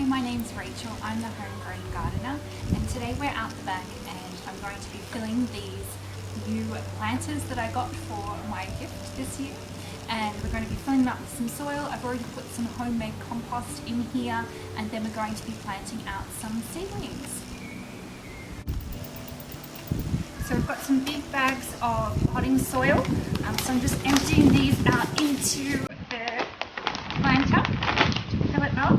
my name's Rachel. I'm the homegrown gardener, and today we're out the back and I'm going to be filling these new planters that I got for my gift this year. And we're going to be filling them up with some soil. I've already put some homemade compost in here, and then we're going to be planting out some seedlings. So we've got some big bags of potting soil, so I'm just emptying these out into the planter to fill it up.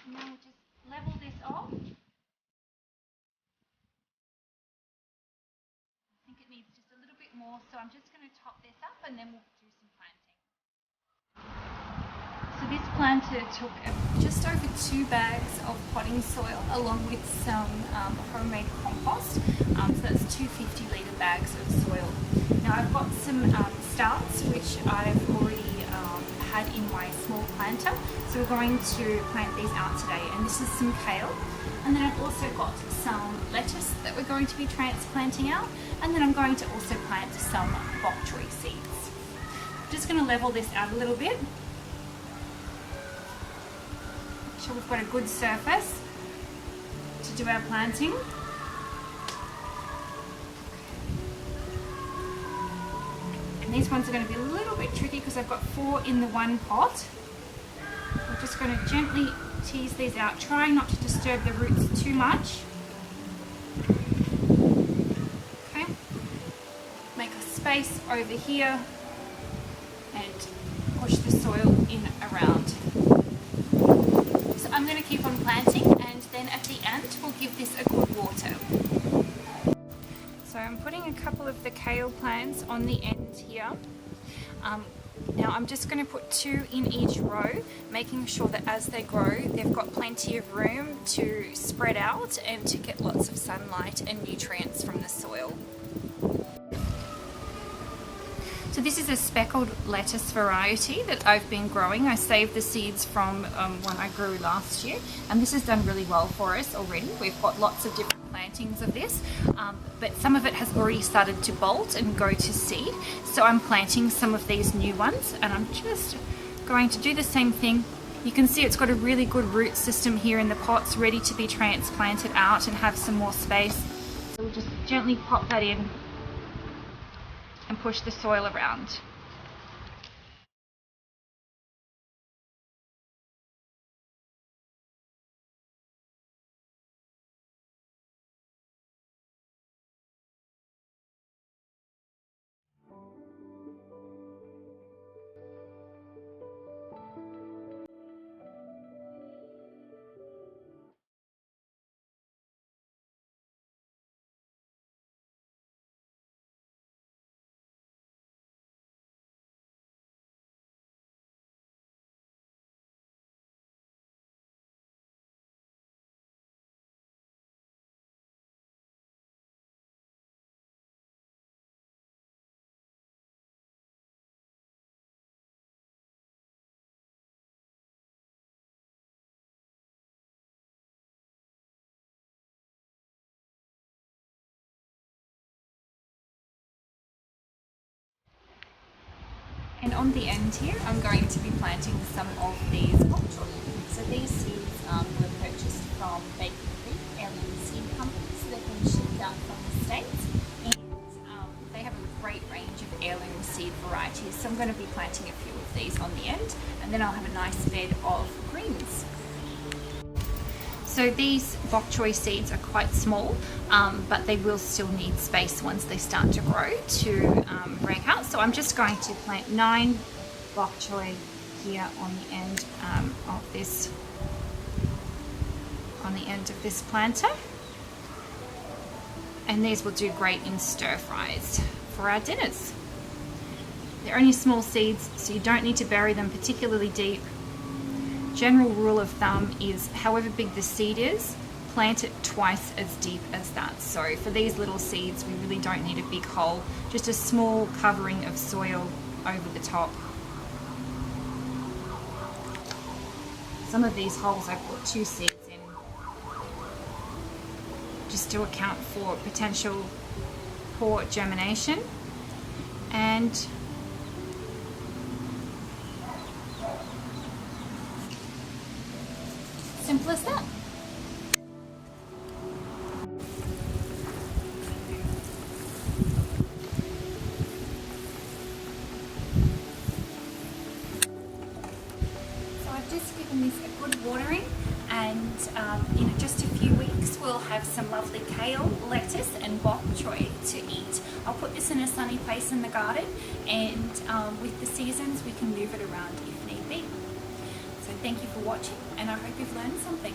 Now we'll just level this off. I think it needs just a little bit more, so I'm just going to top this up and then we'll do some planting. So this planter took just over 2 bags of potting soil along with some homemade compost. So that's 250-litre bags of soil. Now I've got some starts which I've already had in my small planter, so we're going to plant these out today, and this is some kale, and then I've also got some lettuce that we're going to be transplanting out, and then I'm going to also plant some bok choy seeds. I'm just going to level this out a little bit, make sure we've got a good surface to do our planting. And these ones are going to be a little bit tricky because I've got 4 in the one pot. We're just going to gently tease these out, trying not to disturb the roots too much. Okay, make a space over here and push the soil in around. So I'm going to keep on planting, and then at the end we'll give this a good water. So I'm putting a couple of the kale plants on the end here. Now I'm just going to put 2 in each row, making sure that as they grow they've got plenty of room to spread out and to get lots of sunlight and nutrients from the soil. So this is a speckled lettuce variety that I've been growing. I saved the seeds from one I grew last year, and this has done really well for us already. We've got lots of different plantings of this, but some of it has already started to bolt and go to seed. So I'm planting some of these new ones, and I'm just going to do the same thing. You can see it's got a really good root system here in the pots, ready to be transplanted out and have some more space. So we'll just gently pop that in and push the soil around. And on the end here, I'm going to be planting some of these bok choy. So these seeds were purchased from Heirloom seed companies that have been shipped out from the States. And they have a great range of heirloom seed varieties. So I'm going to be planting a few of these on the end, and then I'll have a nice bed of greens. So these bok choy seeds are quite small, but they will still need space once they start to grow to break out. So I'm just going to plant 9 bok choy here on the end of this planter, and these will do great in stir fries for our dinners. They're only small seeds, so you don't need to bury them particularly deep. General rule of thumb is however big the seed is, plant it twice as deep as that. So for these little seeds, we really don't need a big hole, just a small covering of soil over the top. Some of these holes I put 2 seeds in just to account for potential poor germination. And simple as that. So I've just given this a good watering, and in just a few weeks we'll have some lovely kale, lettuce and bok choy to eat. I'll put this in a sunny place in the garden, and with the seasons we can move it around if need be. So thank you for watching, and I hope you've learned something.